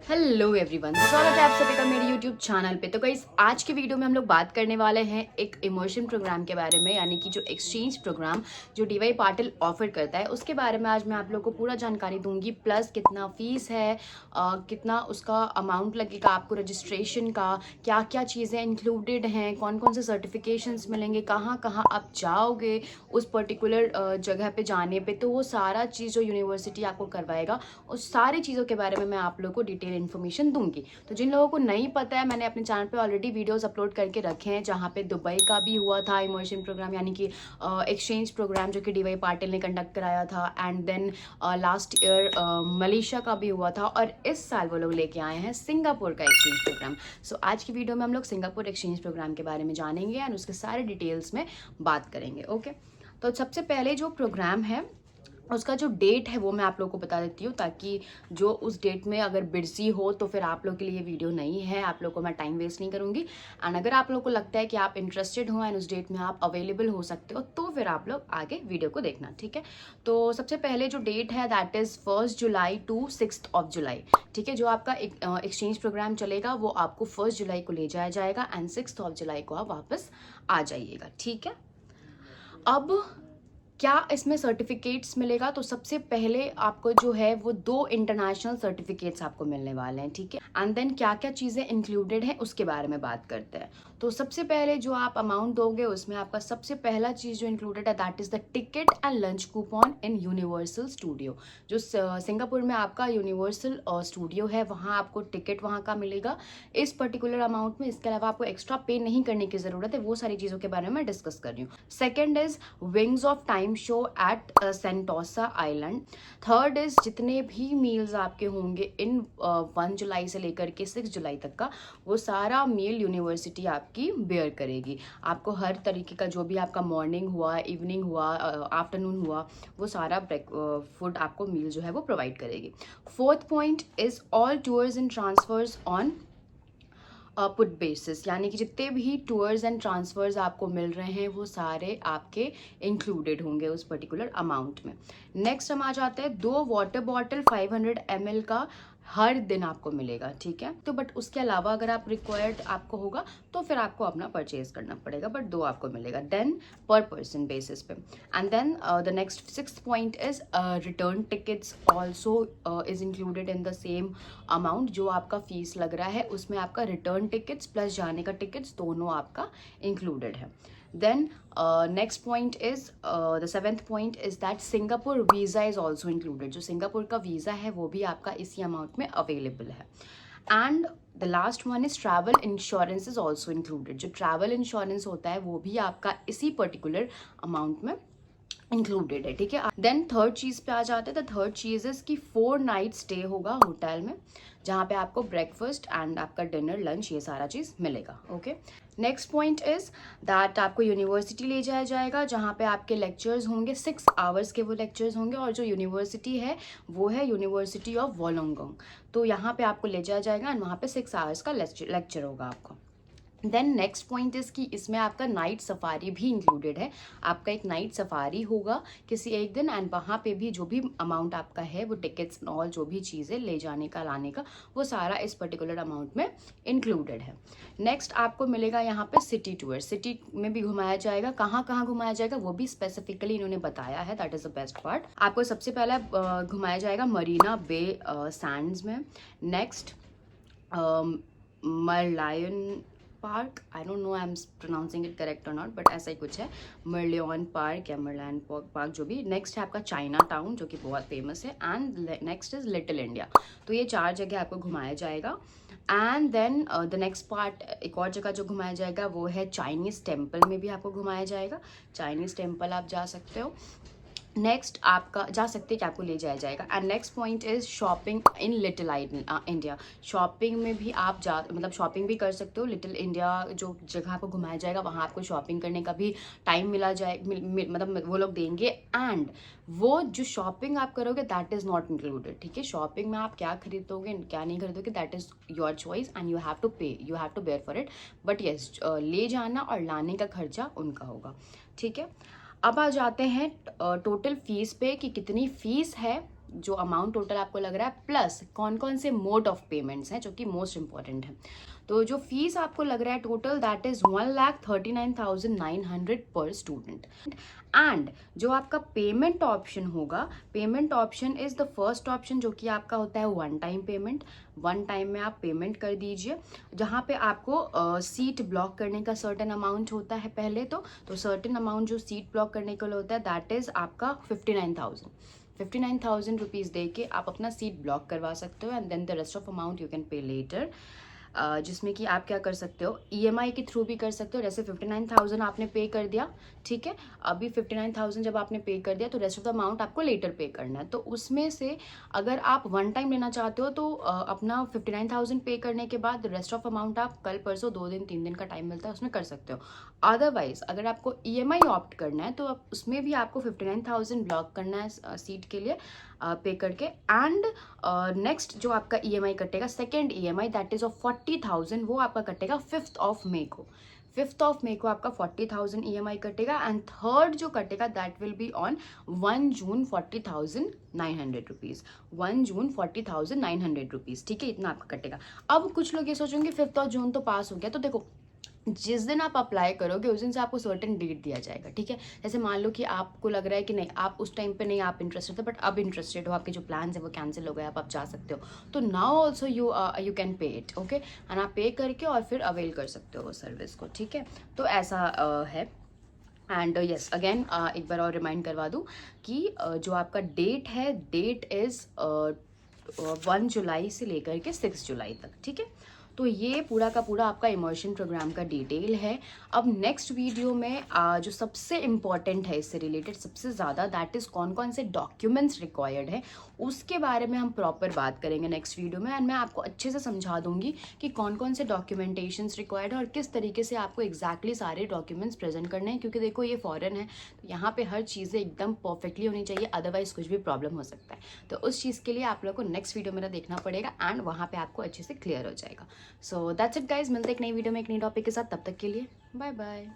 Hello everyone, स्वागत है आप सभी का मेरे यूट्यूब चैनल पे। तो गाइस, आज की वीडियो में हम लोग बात करने वाले हैं एक इमर्शन प्रोग्राम के बारे में, यानी कि जो एक्सचेंज प्रोग्राम जो डीवाई पाटिल ऑफर करता है उसके बारे में आज मैं आप लोगों को पूरा जानकारी दूंगी। प्लस कितना फीस है, कितना उसका अमाउंट लगेगा आपको रजिस्ट्रेशन का, क्या क्या चीज़ें इंक्लूडेड हैं, कौन कौन से सर्टिफिकेशंस मिलेंगे, कहाँ कहाँ आप जाओगे उस पर्टिकुलर जगह पे जाने पे, तो वो सारा चीज़ जो यूनिवर्सिटी आपको करवाएगा उस सारी चीज़ों के बारे में मैं आप लोगों को डिटेल इन्फॉर्मेशन दूंगी। तो जिन लोगों को नहीं पता है, मैंने अपने चैनल पे ऑलरेडी वीडियोस अपलोड करके रखे हैं, जहाँ पे दुबई का भी हुआ था इमर्शन प्रोग्राम, यानी कि एक्सचेंज प्रोग्राम जो कि डीवाई पाटिल ने कंडक्ट कराया था। And then last year Malaysia का भी हुआ था, और इस साल वो लोग लेके आए हैं सिंगापुर का एक्सचेंज प्रोग्राम। सो आज की वीडियो में हम लोग सिंगापुर एक्सचेंज प्रोग्राम के बारे में जानेंगे एंड उसके सारे डिटेल्स में बात करेंगे। ओके, तो सबसे पहले जो प्रोग्राम है उसका जो डेट है वो मैं आप लोगों को बता देती हूँ, ताकि जो उस डेट में अगर बिजी हो तो फिर आप लोग के लिए वीडियो नहीं है, आप लोग को मैं टाइम वेस्ट नहीं करूँगी। एंड अगर आप लोग को लगता है कि आप इंटरेस्टेड हो एंड उस डेट में आप अवेलेबल हो सकते हो, तो फिर आप लोग आगे वीडियो को देखना, ठीक है। तो सबसे पहले जो डेट है दैट इज़ 1 जुलाई टू 6 जुलाई, ठीक है। जो आपका एक्सचेंज प्रोग्राम चलेगा वो आपको 1 जुलाई को ले जाया जाएगा एंड 6 जुलाई को आप वापस आ जाइएगा, ठीक है। अब क्या इसमें सर्टिफिकेट्स मिलेगा, तो सबसे पहले आपको जो है वो 2 इंटरनेशनल सर्टिफिकेट्स आपको मिलने वाले हैं, ठीक है। एंड देन क्या क्या चीज़ें इंक्लूडेड हैं उसके बारे में बात करते हैं। तो सबसे पहले जो आप अमाउंट दोगे उसमें आपका सबसे पहला चीज़ जो इंक्लूडेड है that is the ticket and lunch coupon in universal studio. जो सिंगापुर में आपका यूनिवर्सल स्टूडियो है, वहाँ आपको टिकट वहाँ का मिलेगा इस पर्टिकुलर अमाउंट में। इसके अलावा आपको एक्स्ट्रा पे नहीं करने की ज़रूरत है, वो सारी चीज़ों के बारे में मैं डिस्कस कर रही हूँ। Second is wings of time show at Sentosa island. Third is जितने भी मील्स आपके होंगे इन 1 जुलाई से लेकर के 6 जुलाई तक का, वो सारा मील यूनिवर्सिटी आपकी बेयर करेगी। आपको हर तरीके का जो भी आपका मॉर्निंग हुआ, इवनिंग हुआ, आफ्टरनून हुआ, वो सारा फूड आपको मील जो है वो प्रोवाइड करेगी। Fourth point is all tours and transverse on put basis, यानी कि जितने भी टूर्स एंड ट्रांसफर्स आपको मिल रहे हैं वो सारे आपके इंक्लूडेड होंगे उस पर्टिकुलर अमाउंट में। नेक्स्ट हम आ जाते हैं 2 वाटर बॉटल 500 ml का हर दिन आपको मिलेगा, ठीक है। तो बट उसके अलावा अगर आप रिक्वायर्ड आपको होगा तो फिर आपको अपना परचेज करना पड़ेगा, बट 2 आपको मिलेगा देन पर पर्सन बेसिस पे। And then the next 6th point is return tickets also is included in the same amount. जो आपका फीस लग रहा है उसमें आपका रिटर्न टिकट्स प्लस जाने का टिकट्स दोनों आपका इंक्लूडेड है। Then next point is the 7th point is that Singapore visa is also included. जो सिंगापुर का वीज़ा है वो भी आपका इसी अमाउंट में अवेलेबल है। And the last one is travel insurance is also included. जो ट्रैवल इंश्योरेंस होता है वो भी आपका इसी पर्टिकुलर अमाउंट में इंक्लूडेड है, ठीक है। देन थर्ड चीज पे आ जाते हैं। द थर्ड चीज इज कि 4 नाइट स्टे होगा होटल में, जहाँ पे आपको ब्रेकफास्ट एंड आपका डिनर लंच ये सारा चीज मिलेगा, okay. Next point is that आपको यूनिवर्सिटी ले जाया जाएगा, जहाँ पे आपके लेक्चर्स होंगे 6 आवर्स के वो लेक्चर्स होंगे। और जो यूनिवर्सिटी है वो है यूनिवर्सिटी ऑफ वोलोंगोंग। तो यहाँ पे आपको ले जाया जाएगा एंड वहाँ पे 6 आवर्स का लेक्चर होगा आपको। देन नेक्स्ट पॉइंट इज कि इसमें आपका नाइट सफारी भी इंक्लूडेड है। आपका एक नाइट सफारी होगा किसी एक दिन, एंड वहाँ पे भी जो भी अमाउंट आपका है वो टिकट्स और जो भी चीज़ें ले जाने का लाने का, वो सारा इस पर्टिकुलर अमाउंट में इंक्लूडेड है। नेक्स्ट आपको मिलेगा यहाँ पे सिटी टूर। सिटी में भी घुमाया जाएगा, कहाँ कहाँ घुमाया जाएगा वो भी स्पेसिफिकली इन्होंने बताया है, that is the best part. आपको सबसे पहला घुमाया जाएगा मरीना बे सैंड्स में। Next Merlion park, I don't know I am pronouncing it correct or not, but ऐसा ही कुछ है, मर्लियन पार्क या मरलायन पार्क जो भी। नेक्स्ट है आपका चाइना टाउन जो कि बहुत फेमस है। And next is little India. तो ये 4 जगह आपको घुमाया जाएगा। And then the next part, एक और जगह जो घुमाया जाएगा वो है चाइनीज़ टेम्पल में भी आपको घुमाया जाएगा। चाइनीज़ टेम्पल आप जा सकते हो। नेक्स्ट आपका जा सकते हैं कि आपको ले जाया जाएगा। And next point is shopping in little India. Shopping में भी आप मतलब शॉपिंग भी कर सकते हो। लिटिल इंडिया जो जगह आपको घुमाया जाएगा वहाँ आपको शॉपिंग करने का भी टाइम मिला जाए, मतलब वो लोग देंगे। एंड वो जो शॉपिंग आप करोगे दैट इज़ नॉट इंक्लूडेड, ठीक है। शॉपिंग में आप क्या खरीदोगे क्या नहीं खरीदोगे that is your choice and you have to pay, you have to bear for it. But yes, ले जाना और लाने का खर्चा उनका होगा, ठीक है। अब आ जाते हैं टोटल फीस पे कि कितनी फीस है जो अमाउंट टोटल आपको लग रहा है प्लस कौन कौन से मोड ऑफ पेमेंट्स हैं जो कि मोस्ट इंपॉर्टेंट है। तो जो फीस आपको लग रहा है टोटल दैट इज 1,39,900 पर स्टूडेंट। एंड जो आपका पेमेंट ऑप्शन होगा, payment option is the first option जो कि आपका होता है one time payment. One time में आप पेमेंट कर दीजिए, जहाँ पे आपको सीट ब्लॉक करने का सर्टेन अमाउंट होता है पहले तो सर्टेन अमाउंट जो सीट ब्लॉक करने के लिए होता है दैट इज आपका 59,000 रुपीज़ दे के आप अपना सीट ब्लॉक करवा सकते हो and then the rest of amount you can pay later. जिसमें कि आप क्या कर सकते हो, ईएमआई के थ्रू भी कर सकते हो। जैसे 59,000 आपने पे कर दिया, ठीक है, अभी 59,000 जब आपने पे कर दिया तो रेस्ट ऑफ द अमाउंट आपको लेटर पे करना है। तो उसमें से अगर आप वन टाइम लेना चाहते हो तो अपना 59,000 पे करने के बाद रेस्ट ऑफ अमाउंट आप कल परसों 2 दिन 3 दिन का टाइम मिलता है उसमें कर सकते हो। अदरवाइज अगर आपको ईएमआई ऑप्ट करना है तो उसमें भी आपको 59,000 ब्लॉक करना है सीट के लिए पे करके। एंड नेक्स्ट जो आपका ईएमआई कटेगा, second EMI that is of 40,000, वो आपका कटेगा 5th ऑफ मे को। 5th ऑफ मे को आपका 40,000 ईएमआई कटेगा एंड थर्ड जो कटेगा that will be on 1 June 40,900 rupees. 1 June 40,900 rupees, ठीक है, इतना आपका कटेगा। अब कुछ लोग ये सोचेंगे 5th ऑफ जून तो पास हो गया, तो देखो जिस दिन आप अप्लाई करोगे उस दिन से आपको सर्टेन डेट दिया जाएगा, ठीक है। जैसे मान लो कि आपको लग रहा है कि नहीं आप उस टाइम पे नहीं आप इंटरेस्टेड थे बट अब इंटरेस्टेड हो, आपके जो प्लान्स है वो कैंसिल हो गए, आप जा सकते हो, तो नाउ ऑल्सो यू कैन पे इट, ओके। एंड आप पे करके और फिर अवेल कर सकते हो वो सर्विस को, ठीक है। तो ऐसा है। एंड यस अगेन एक बार और रिमाइंड करवा दूँ कि जो आपका डेट है, डेट इज़ 1 जुलाई से लेकर के 6 जुलाई तक, ठीक है। तो ये पूरा का पूरा आपका इमर्शन प्रोग्राम का डिटेल है। अब नेक्स्ट वीडियो में जो सबसे इम्पॉर्टेंट है इससे रिलेटेड सबसे ज़्यादा दैट इज़ कौन कौन से डॉक्यूमेंट्स रिक्वायर्ड है उसके बारे में हम प्रॉपर बात करेंगे नेक्स्ट वीडियो में। एंड मैं आपको अच्छे से समझा दूंगी कि कौन कौन से डॉक्यूमेंटेशंस रिक्वायर्ड है और किस तरीके से आपको एग्जैक्टली सारे डॉक्यूमेंट्स प्रेजेंट करने हैं, क्योंकि देखो ये फॉरेन है तो यहाँ पे हर चीज़ें एकदम परफेक्टली होनी चाहिए, अदरवाइज कुछ भी प्रॉब्लम हो सकता है। तो उस चीज़ के लिए आप लोग को नेक्स्ट वीडियो मेरा देखना पड़ेगा एंड वहाँ पे आपको अच्छे से क्लियर हो जाएगा। सो दैट्स इट गाइज, मिलते एक नई वीडियो में एक नई टॉपिक के साथ, तब तक के लिए बाय बाय।